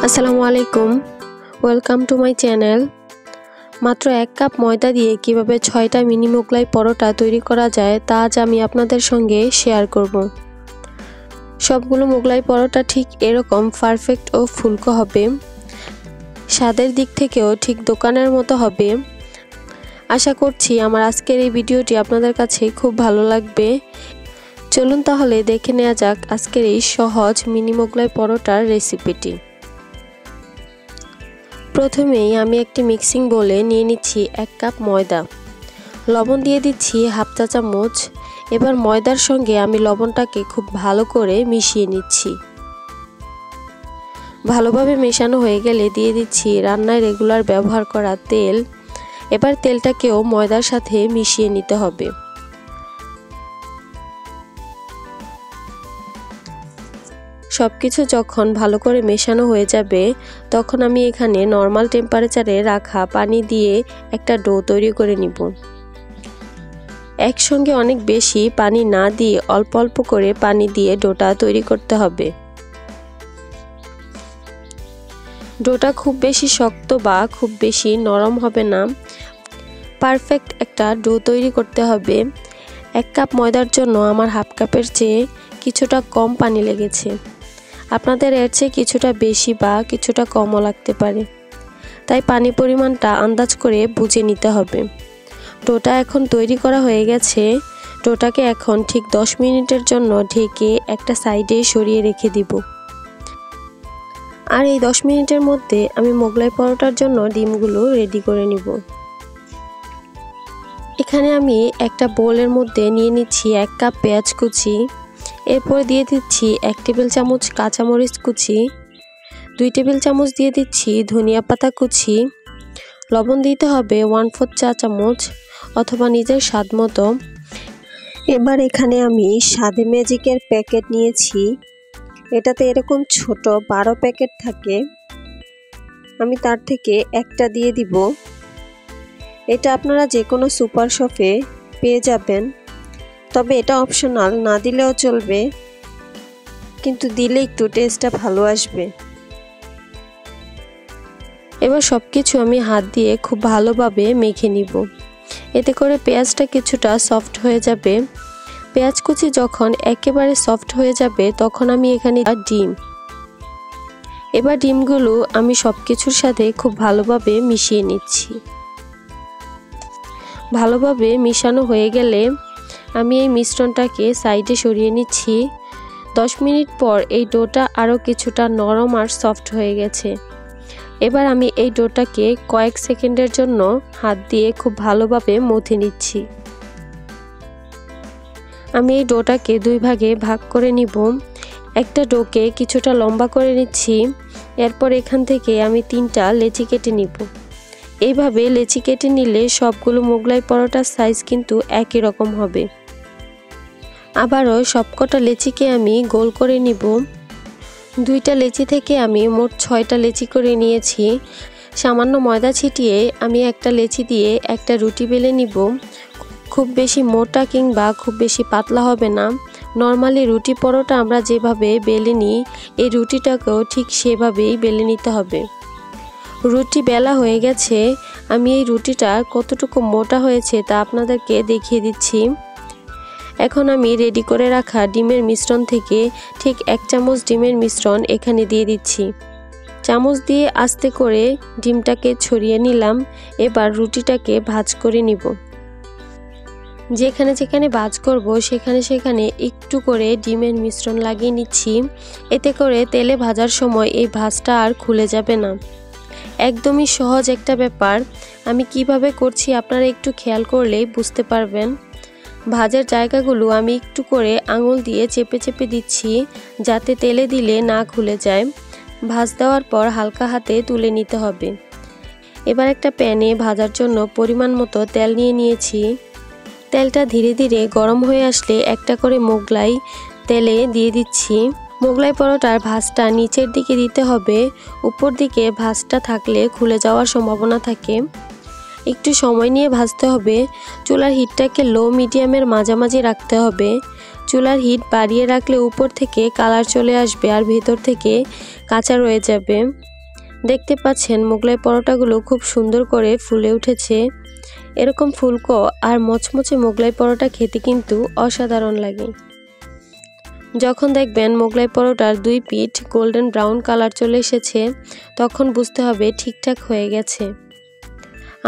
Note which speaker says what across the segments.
Speaker 1: আসসালামু আলাইকুম, welcome to my channel. মাত্র 1 কাপ ময়দা দিয়ে কিভাবে 6টা মিনি মোগলাই পরোটা তৈরি করা যায় তা আজ আমি আপনাদের সঙ্গে শেয়ার করব। সবগুলো মোগলাই পরোটা ঠিক এরকম পারফেক্ট ও ফুলকো হবে, স্বাদের দিক থেকেও ঠিক দোকানের মতো হবে। আশা করছি আমার আজকের এই ভিডিওটি আপনাদের কাছে খুব ভালো লাগবে। চলুন তাহলে দেখে নেওয়া যাক আজকের এই সহজ মিনি মোগলাই পরোটার রেসিপিটি। প্রথমেই আমি একটি মিক্সিং বোলে নিয়ে নিচ্ছি 1 কাপ ময়দা, লবণ দিয়ে দিচ্ছি হাফ চা চামচ। এবার ময়দার সঙ্গে আমি লবণটাকে খুব ভালো করে মিশিয়ে নিচ্ছি। ভালোভাবে মেশানো হয়ে গেলে দিয়ে দিচ্ছি রান্নায় রেগুলার ব্যবহার করা তেল। এবার তেলটাকেও ময়দার সাথে মিশিয়ে নিতে হবে। সবকিছু যখন ভালো করে মেশানো হয়ে যাবে তখন আমি এখানে নর্মাল টেম্পারেচারে রাখা পানি দিয়ে একটা ডো তৈরি করে নিব। একসঙ্গে অনেক বেশি পানি না দিয়ে অল্প অল্প করে পানি দিয়ে ডোটা তৈরি করতে হবে। ডোটা খুব বেশি শক্ত বা খুব বেশি নরম হবে না, পারফেক্ট একটা ডো তৈরি করতে হবে। 1 কাপ ময়দার জন্য আমার হাফ কাপের চেয়ে কিছুটা কম পানি লেগেছে। আপনাদের এর চেয়ে কিছুটা বেশি বা কিছুটা কমও লাগতে পারে, তাই পানি পরিমাণটা আন্দাজ করে বুঝে নিতে হবে। ডোটা এখন তৈরি করা হয়ে গেছে। ডোটাকে এখন ঠিক 10 মিনিটের জন্য ঢেকে একটা সাইডে সরিয়ে রেখে দিব। আর এই 10 মিনিটের মধ্যে আমি মোগলাই পরোটার জন্য ডিমগুলো রেডি করে নিব। এখানে আমি একটা বোলের মধ্যে নিয়ে নিচ্ছি 1 কাপ পেঁয়াজ কুচি, এরপর দিয়ে দিচ্ছি 1 টেবিল চামচ কাঁচামরিচ কুচি, 2 টেবিল চামচ দিয়ে দিচ্ছি ধনিয়া পাতা কুচি, লবণ দিতে হবে 1/4 চা চামচ অথবা নিজের স্বাদ মতো। এবার এখানে আমি স্বাদে ম্যাজিকের প্যাকেট নিয়েছি, এটাতে এরকম ছোট 12 প্যাকেট থাকে, আমি তার থেকে একটা দিয়ে দিব। এটা আপনারা যে কোনো সুপার শপে পেয়ে যাবেন, তবে এটা অপশনাল, না দিলেও চলবে, কিন্তু দিলে একটু টেস্টটা ভালো আসবে। এবার সবকিছু আমি হাত দিয়ে খুব ভালোভাবে মেখে নিব, এতে করে পেঁয়াজটা কিছুটা সফট হয়ে যাবে। পেঁয়াজ কুচি যখন একেবারে সফট হয়ে যাবে তখন আমি এখানে ডিম, এবার ডিমগুলো আমি সবকিছুর সাথে খুব ভালোভাবে মিশিয়ে নিচ্ছি। ভালোভাবে মিশানো হয়ে গেলে আমি এই মিশ্রণটাকে সাইডে সরিয়ে নিচ্ছি। 10 মিনিট পর এই ডোটা আরও কিছুটা নরম আর সফট হয়ে গেছে। এবার আমি এই ডোটাকে কয়েক সেকেন্ডের জন্য হাত দিয়ে খুব ভালোভাবে মথে নিচ্ছি। আমি এই ডোটাকে 2 ভাগে ভাগ করে নিব। একটা ডোকে কিছুটা লম্বা করে নিচ্ছি, এরপর এখান থেকে আমি 3টা লেচি কেটে নিব। এইভাবে লেচি কেটে নিলে সবগুলো মোগলাই পরোটার সাইজ কিন্তু একই রকম হবে। আবারও সবকটা লেচিকে আমি গোল করে নিব। 2টা লেচি থেকে আমি মোট 6টা লেচি করে নিয়েছি। সামান্য ময়দা ছিটিয়ে আমি একটা লেচি দিয়ে একটা রুটি বেলে নিব। খুব বেশি মোটা কিংবা খুব বেশি পাতলা হবে না। নর্মালি রুটি পরোটা আমরা যেভাবে বেলে নিই এই রুটিটাকেও ঠিক সেভাবেই বেলে নিতে হবে। রুটি বেলা হয়ে গেছে, আমি এই রুটিটা কতটুকু মোটা হয়েছে তা আপনাদেরকে দেখিয়ে দিচ্ছি। এখন আমি রেডি করে রাখা ডিমের মিশ্রণ থেকে ঠিক 1 চামচ ডিমের মিশ্রণ এখানে দিয়ে দিচ্ছি। চামচ দিয়ে আস্তে করে ডিমটাকে ছড়িয়ে নিলাম। এবার রুটিটাকে ভাঁজ করে নিব। যেখানে যেখানে ভাঁজ করব সেখানে সেখানে একটু করে ডিমের মিশ্রণ লাগিয়ে নিচ্ছি, এতে করে তেলে ভাজার সময় এই ভাঁজটা আর খুলে যাবে না। একদমই সহজ একটা ব্যাপার, আমি কিভাবে করছি আপনারা একটু খেয়াল করলেই বুঝতে পারবেন। ভাজার জায়গাগুলো আমি একটু করে আঙুল দিয়ে চেপে চেপে দিচ্ছি যাতে তেলে দিলে না খুলে যায়। ভাজ দেওয়ার পর হালকা হাতে তুলে নিতে হবে। এবার একটা প্যানে ভাজার জন্য পরিমাণ মতো তেল নিয়ে নিয়েছি। তেলটা ধীরে ধীরে গরম হয়ে আসলে একটা করে মোগলাই তেলে দিয়ে দিচ্ছি। মোগলাই পরোটার ভাঁজটা নিচের দিকে দিতে হবে, উপর দিকে ভাঁজটা থাকলে খুলে যাওয়ার সম্ভাবনা থাকে। একটু সময় নিয়ে ভাজতে হবে। চুলার হিটটাকে লো মিডিয়ামের মাঝামাঝি রাখতে হবে। চুলার হিট বাড়িয়ে রাখলে উপর থেকে কালার চলে আসবে আর ভেতর থেকে কাঁচা রয়ে যাবে। দেখতে পাচ্ছেন মোগলাই পরোটাগুলো খুব সুন্দর করে ফুলে উঠেছে। এরকম ফুলকো আর মচমচে মোগলাই পরোটা খেতে কিন্তু অসাধারণ লাগে। যখন দেখবেন মোগলাই পরোটার দুই পিঠ গোল্ডেন ব্রাউন কালার চলে এসেছে, তখন বুঝতে হবে ঠিকঠাক হয়ে গেছে।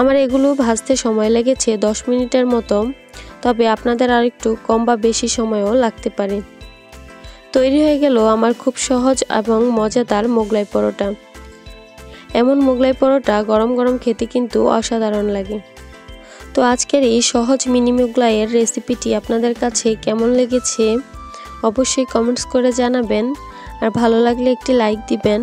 Speaker 1: আমার এগুলো ভাজতে সময় লেগেছে 10 মিনিটের মতো, তবে আপনাদের আরেকটু কম বা বেশি সময়ও লাগতে পারে। তৈরি হয়ে গেল আমার খুব সহজ এবং মজাদার মোগলাই পরোটা। এমন মোগলাই পরোটা গরম গরম খেতে কিন্তু অসাধারণ লাগে। তো আজকের এই সহজ মিনি মোগলাইয়ের রেসিপিটি আপনাদের কাছে কেমন লেগেছে অবশ্যই কমেন্টস করে জানাবেন, আর ভালো লাগলে একটি লাইক দিবেন।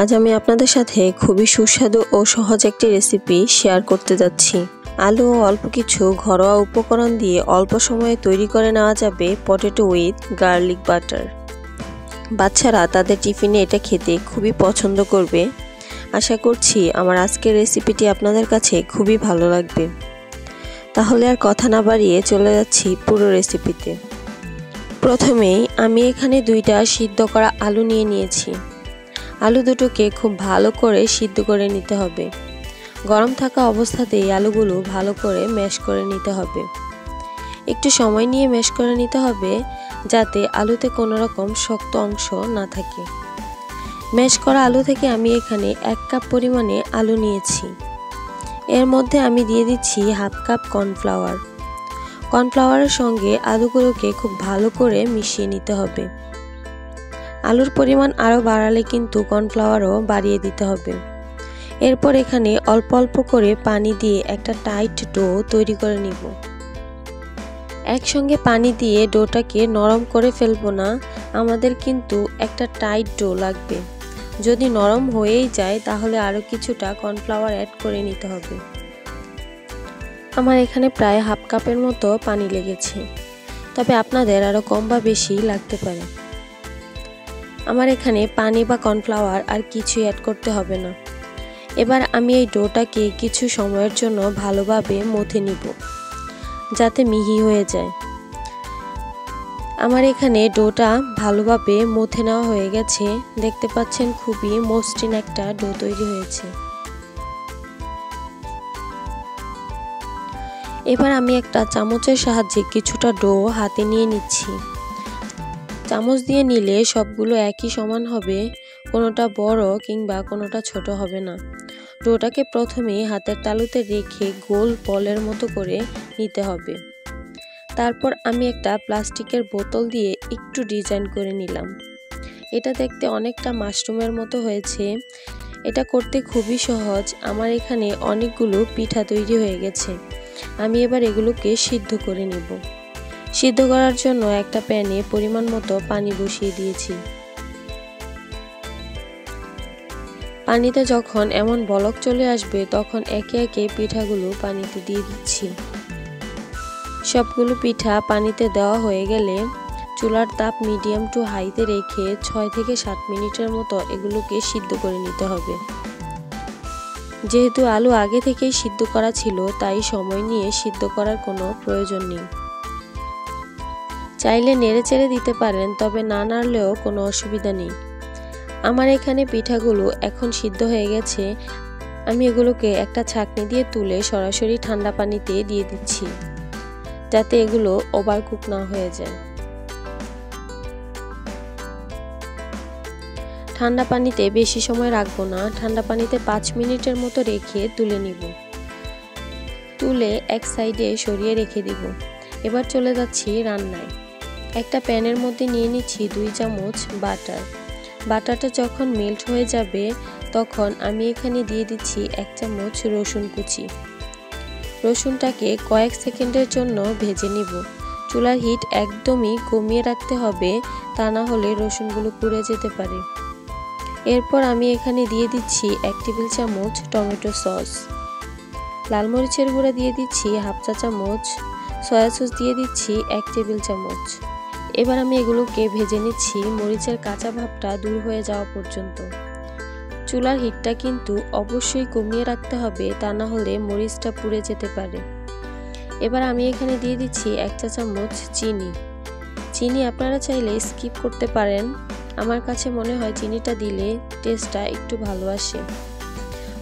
Speaker 1: আজ আমি আপনাদের সাথে খুবই সুস্বাদু ও সহজ একটি রেসিপি শেয়ার করতে যাচ্ছি। আলু ও অল্প কিছু ঘরোয়া উপকরণ দিয়ে অল্প সময়ে তৈরি করে নেওয়া যাবে পটেটো উইথ গার্লিক বাটার। বাচ্চারা তাদের টিফিনে এটা খেতে খুবই পছন্দ করবে। আশা করছি আমার আজকের রেসিপিটি আপনাদের কাছে খুবই ভালো লাগবে। তাহলে আর কথা না বাড়িয়ে চলে যাচ্ছি পুরো রেসিপিতে। প্রথমেই আমি এখানে 2টা সিদ্ধ করা আলু নিয়ে নিয়েছি। আলু দুটোকে খুব ভালো করে সিদ্ধ করে নিতে হবে। গরম থাকা অবস্থাতেই আলুগুলো ভালো করে ম্যাশ করে নিতে হবে। একটু সময় নিয়ে ম্যাশ করে নিতে হবে যাতে আলুতে কোনো রকম শক্ত অংশ না থাকে। ম্যাশ করা আলু থেকে আমি এখানে 1 কাপ পরিমাণে আলু নিয়েছি। এর মধ্যে আমি দিয়ে দিচ্ছি 1/2 কাপ কর্নফ্লাওয়ার। কর্নফ্লাওয়ারের সঙ্গে আলুগুলোকে খুব ভালো করে মিশিয়ে নিতে হবে। আলুর পরিমাণ আরও বাড়ালে কিন্তু কর্নফ্লাওয়ারও বাড়িয়ে দিতে হবে। এরপর এখানে অল্প অল্প করে পানি দিয়ে একটা টাইট ডো তৈরি করে নিব। একসঙ্গে পানি দিয়ে ডোটাকে নরম করে ফেলবো না, আমাদের কিন্তু একটা টাইট ডো লাগবে। যদি নরম হয়েই যায় তাহলে আরও কিছুটা কর্নফ্লাওয়ার অ্যাড করে নিতে হবে। আমার এখানে প্রায় 1/2 কাপের মতো পানি লেগেছে, তবে আপনাদের আরও কম বা বেশি লাগতে পারে। আমার এখানে পানি বা কর্নফ্লাওয়ার আর কিছুই অ্যাড করতে হবে না। এবার আমি এই ডোটাকে কিছু সময়ের জন্য ভালোভাবে মথে নিব যাতে মিহি হয়ে যায়। আমার এখানে ডোটা ভালোভাবে মথে নেওয়া হয়ে গেছে। দেখতে পাচ্ছেন খুবই মসৃণ একটা ডো তৈরি হয়েছে। এবার আমি একটা চামচের সাহায্যে কিছুটা ডো হাতে নিয়ে নিচ্ছি। চামচ দিয়ে নিলে সবগুলো একই সমান হবে, কোনোটা বড় কিংবা কোনোটা ছোট হবে না। ডোটাকে প্রথমে হাতের তালুতে রেখে গোল বলের মতো করে নিতে হবে। তারপর আমি একটা প্লাস্টিকের বোতল দিয়ে একটু ডিজাইন করে নিলাম। এটা দেখতে অনেকটা মাশরুমের মতো হয়েছে। এটা করতে খুবই সহজ। আমার এখানে অনেকগুলো পিঠা তৈরি হয়ে গেছে। আমি এবার এগুলোকে সিদ্ধ করে নেব। সিদ্ধ করার জন্য একটা প্যানে পরিমাণ মতো পানি বসিয়ে দিয়েছি। পানিতে যখন এমন বলক চলে আসবে তখন একে একে পিঠাগুলো পানিতে দিয়ে দিচ্ছি। সবগুলো পিঠা পানিতে দেওয়া হয়ে গেলে চুলার তাপ মিডিয়াম টু হাইতে রেখে 6 থেকে 7 মিনিটের মতো এগুলোকে সিদ্ধ করে নিতে হবে। যেহেতু আলু আগে থেকেই সিদ্ধ করা ছিল তাই সময় নিয়ে সিদ্ধ করার কোনো প্রয়োজন নেই। চাইলে নেড়ে চেড়ে দিতে পারেন, তবে না নাড়লেও কোনো অসুবিধা নেই। আমার এখানে পিঠাগুলো এখন সিদ্ধ হয়ে গেছে। আমি এগুলোকে একটা ছাঁকনি দিয়ে তুলে সরাসরি ঠান্ডা পানিতে দিয়ে দিচ্ছি যাতে এগুলো ওভারকুক না হয়ে যায়। ঠান্ডা পানিতে বেশি সময় রাখবো না, ঠান্ডা পানিতে 5 মিনিটের মতো রেখে তুলে নিব। তুলে এক সাইডে সরিয়ে রেখে দিব। এবার চলে যাচ্ছি রান্নায়। একটা প্যানের মধ্যে নিয়ে নিচ্ছি 2 চামচ বাটার। বাটারটা যখন মেল্ট হয়ে যাবে তখন আমি এখানে দিয়ে দিচ্ছি 1 চামচ রসুন কুচি। রসুনটাকে কয়েক সেকেন্ডের জন্য ভেজে নিব। চুলার হিট একদমই কমিয়ে রাখতে হবে, তা না হলে রসুনগুলো পুড়ে যেতে পারে। এরপর আমি এখানে দিয়ে দিচ্ছি 1 টেবিল চামচ টমেটো সস। লাল মরিচের গুঁড়া দিয়ে দিচ্ছি 1/2 চা চামচ। সয়া সস দিয়ে দিচ্ছি 1 টেবিল চামচ। এবার আমি এগুলোকে ভেজে নিচ্ছি মরিচের কাঁচা ভাবটা দূর হয়ে যাওয়া পর্যন্ত। চুলার হিটটা কিন্তু অবশ্যই কমিয়ে রাখতে হবে, তা না হলে মরিচটা পুড়ে যেতে পারে। এবার আমি এখানে দিয়ে দিচ্ছি 1 চা চামচ চিনি। চিনি আপনারা চাইলে স্কিপ করতে পারেন, আমার কাছে মনে হয় চিনিটা দিলে টেস্টটা একটু ভালো আসে।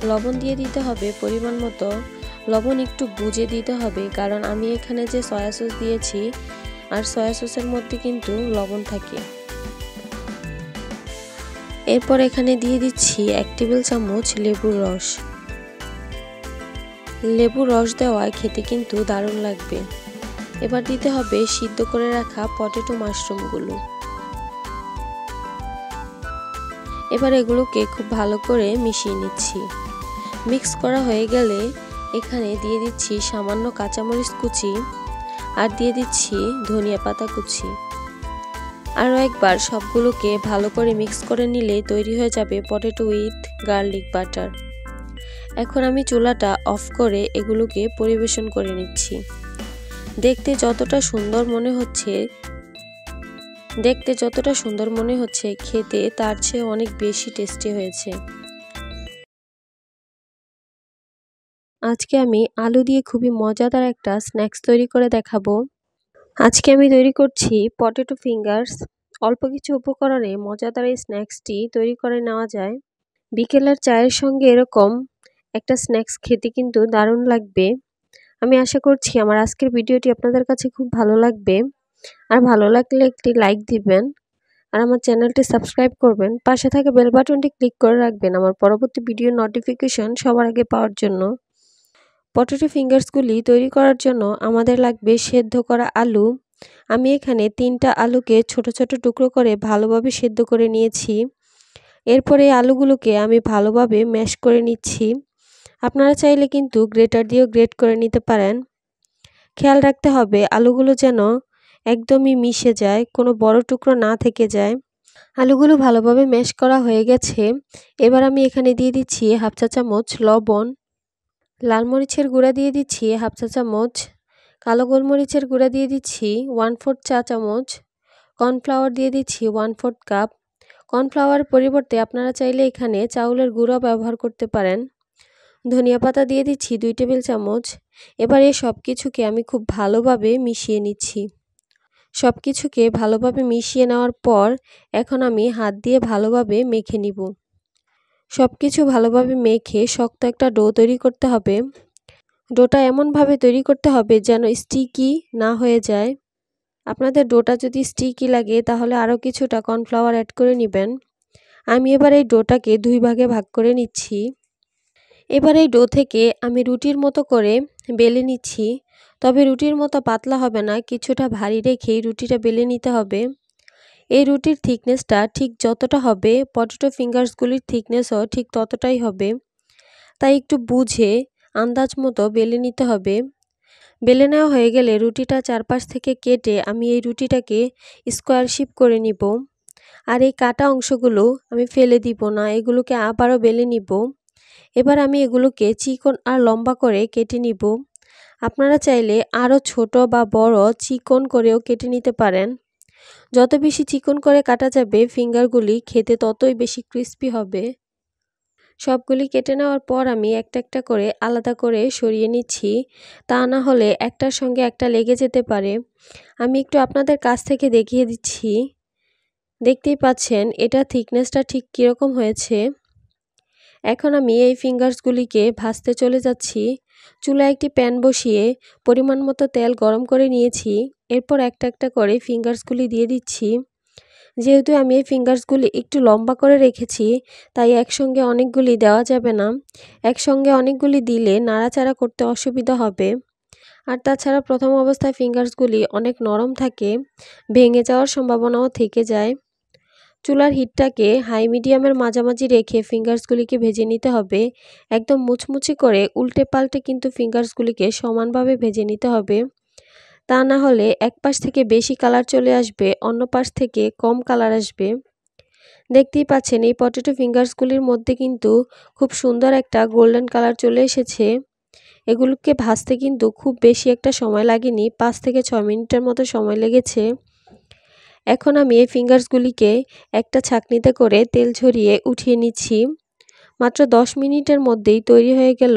Speaker 1: লবণ দিয়ে দিতে হবে পরিমাণ মতো, লবণ একটু বুঝে দিতে হবে, কারণ আমি এখানে যে সয়া সস দিয়েছি আর সয়া সসের মধ্যে কিন্তু লবণ থাকে। এরপর এখানে দিয়ে দিচ্ছি 1 টেবিল চামচ লেবুর রস। লেবুর রস দেওয়ায় খেতে কিন্তু দারুণ লাগবে। এবার দিতে হবে সিদ্ধ করে রাখা পটেটো মাশরুমগুলো। এবার এগুলোকে খুব ভালো করে মিশিয়ে নিচ্ছি। মিক্স করা হয়ে গেলে এখানে দিয়ে দিচ্ছি সামান্য কাঁচামরিচ কুচি আর দিয়ে দিচ্ছি ধনিয়া পাতা কুচি। আরও একবার সবগুলোকে ভালো করে মিক্স করে নিলে তৈরি হয়ে যাবে পটেটো উইথ গার্লিক বাটার। এখন আমি চুলাটা অফ করে এগুলোকে পরিবেশন করে নিচ্ছি। দেখতে যতটা সুন্দর মনে হচ্ছে খেতে তার চেয়ে অনেক বেশি টেস্টি হয়েছে। আজকে আমি আলু দিয়ে খুবই মজাদার একটা স্ন্যাক্স তৈরি করে দেখাবো। আজকে আমি তৈরি করছি পটেটো ফিঙ্গার্স। অল্প কিছু উপকরণে মজাদার এই স্ন্যাক্সটি তৈরি করে নেওয়া যায়। বিকেলের চায়ের সঙ্গে এরকম একটা স্ন্যাক্স খেতে কিন্তু দারুণ লাগবে। আমি আশা করছি আমার আজকের ভিডিওটি আপনাদের কাছে খুব ভালো লাগবে। আর ভালো লাগলে একটি লাইক দিবেন আর আমার চ্যানেলটি সাবস্ক্রাইব করবেন। পাশে থাকা বেল বাটনটি ক্লিক করে রাখবেন আমার পরবর্তী ভিডিও নোটিফিকেশন সবার আগে পাওয়ার জন্য। পটেটো ফিঙ্গার্সগুলি তৈরি করার জন্য আমাদের লাগবে সেদ্ধ করা আলু। আমি এখানে 3টা আলুকে ছোট ছোট টুকরো করে ভালোভাবে সেদ্ধ করে নিয়েছি। এরপরে এই আলুগুলোকে আমি ভালোভাবে ম্যাশ করে নিচ্ছি। আপনারা চাইলে কিন্তু গ্রেটার দিয়েও গ্রেট করে নিতে পারেন। খেয়াল রাখতে হবে আলুগুলো যেন একদমই মিশে যায়, কোনো বড় টুকরো না থেকে যায়। আলুগুলো ভালোভাবে ম্যাশ করা হয়ে গেছে। এবার আমি এখানে দিয়ে দিচ্ছি 1/2 চা চামচ লবণ, লাল মরিচের গুঁড়া দিয়ে দিচ্ছি 1/2 চা চামচ, কালো গোলমরিচের গুঁড়া দিয়ে দিচ্ছি 1/4 চা চামচ, কর্নফ্লাওয়ার দিয়ে দিচ্ছি 1/4 কাপ। কর্নফ্লাওয়ার পরিবর্তে আপনারা চাইলে এখানে চাউলের গুঁড়া ব্যবহার করতে পারেন। ধনিয়া পাতা দিয়ে দিচ্ছি 2 টেবিল চামচ। এবার এই সব কিছুকে আমি খুব ভালোভাবে মিশিয়ে নিচ্ছি। সব কিছুকে ভালোভাবে মিশিয়ে নেওয়ার পর এখন আমি হাত দিয়ে ভালোভাবে মেখে নিব। সব কিছু ভালোভাবে মেখে শক্ত একটা ডো তৈরি করতে হবে। ডোটা এমনভাবে তৈরি করতে হবে যেন স্টিকি না হয়ে যায়। আপনাদের ডোটা যদি স্টিকি লাগে তাহলে আরও কিছুটা কর্নফ্লাওয়ার অ্যাড করে নেবেন। আমি এবার এই ডোটাকে 2 ভাগে ভাগ করে নিচ্ছি। এবার এই ডো থেকে আমি রুটির মতো করে বেলে নিচ্ছি। তবে রুটির মতো পাতলা হবে না, কিছুটা ভারী রেখেই রুটিটা বেলে নিতে হবে। এই রুটির থিকনেসটা ঠিক যতটা হবে পটেটো ফিঙ্গার্সগুলির থিকনেসও ঠিক ততটাই হবে, তাই একটু বুঝে আন্দাজ মতো বেলে নিতে হবে। বেলে নেওয়া হয়ে গেলে রুটিটা চারপাশ থেকে কেটে আমি এই রুটিটাকে স্কোয়ার শেপ করে নিব। আর এই কাটা অংশগুলো আমি ফেলে দিব না, এগুলোকে আবারও বেলে নিব। এবার আমি এগুলোকে চিকন আর লম্বা করে কেটে নিব। আপনারা চাইলে আরও ছোট বা বড় চিকন করেও কেটে নিতে পারেন। যত বেশি চিকন করে কাটা যাবে ফিঙ্গারগুলি খেতে ততই বেশি ক্রিস্পি হবে। সবগুলি কেটে নেওয়ার পর আমি একটা একটা করে আলাদা করে সরিয়ে নিচ্ছি, তা না হলে একটার সঙ্গে একটা লেগে যেতে পারে। আমি একটু আপনাদের কাছ থেকে দেখিয়ে দিচ্ছি। দেখতেই পাচ্ছেন এটা থিকনেসটা ঠিক কীরকম হয়েছে। এখন আমি এই ফিঙ্গার্সগুলিকে ভাজতে চলে যাচ্ছি। চুলায় একটি প্যান বসিয়ে পরিমাণ মতো তেল গরম করে নিয়েছি। এরপর একটা একটা করে ফিঙ্গার্সগুলি দিয়ে দিচ্ছি। যেহেতু আমি এই ফিঙ্গার্সগুলি একটু লম্বা করে রেখেছি তাই একসঙ্গে অনেকগুলি দেওয়া যাবে না। একসঙ্গে অনেকগুলি দিলে নাড়াচাড়া করতে অসুবিধা হবে। আর তাছাড়া প্রথম অবস্থায় ফিঙ্গার্সগুলি অনেক নরম থাকে, ভেঙে যাওয়ার সম্ভাবনাও থেকে যায়। চুলার হিটটাকে হাই মিডিয়ামের মাঝামাঝি রেখে ফিঙ্গার্সগুলিকে ভেজে নিতে হবে। একদম মুচমুচে করে উল্টে পাল্টে কিন্তু ফিঙ্গার্সগুলিকে সমানভাবে ভেজে নিতে হবে। তা না হলে এক পাশ থেকে বেশি কালার চলে আসবে, অন্য পাশ থেকে কম কালার আসবে। দেখতেই পাচ্ছেন এই পটেটো ফিঙ্গার্সগুলির মধ্যে কিন্তু খুব সুন্দর একটা গোল্ডেন কালার চলে এসেছে। এগুলোকে ভাজতে কিন্তু খুব বেশি একটা সময় লাগেনি, 5 থেকে 6 মিনিটের মতো সময় লেগেছে। এখন আমি এই ফিঙ্গার্সগুলিকে একটা ছাঁকনিতে করে তেল ঝরিয়ে উঠিয়ে নিচ্ছি। মাত্র 10 মিনিটের মধ্যেই তৈরি হয়ে গেল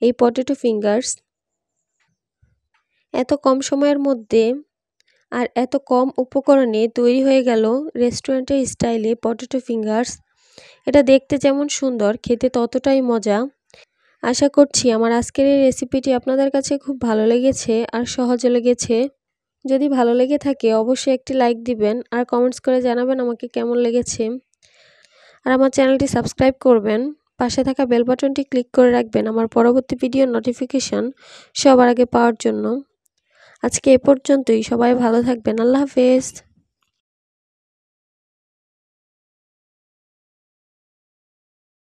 Speaker 1: এই পটেটো ফিঙ্গার্স। এত কম সময়ের মধ্যে আর এত কম উপকরণে তৈরি হয়ে গেল রেস্টুরেন্টের স্টাইলে পটেটো ফিঙ্গার্স। এটা দেখতে যেমন সুন্দর, খেতে ততটাই মজা। আশা করছি আমার আজকের এই রেসিপিটি আপনাদের কাছে খুব ভালো লেগেছে আর সহজে লেগেছে। যদি ভালো লেগে থাকে অবশ্যই একটি লাইক দিবেন আর কমেন্টস করে জানাবেন আমাকে কেমন লেগেছে। আর আমার চ্যানেলটি সাবস্ক্রাইব করবেন, পাশে থাকা বেল বাটনটি ক্লিক করে রাখবেন আমার পরবর্তী ভিডিওর নোটিফিকেশন সবার আগে পাওয়ার জন্য। আজকে এ পর্যন্তই, সবাই ভালো থাকবেন। আল্লাহ হাফেজ।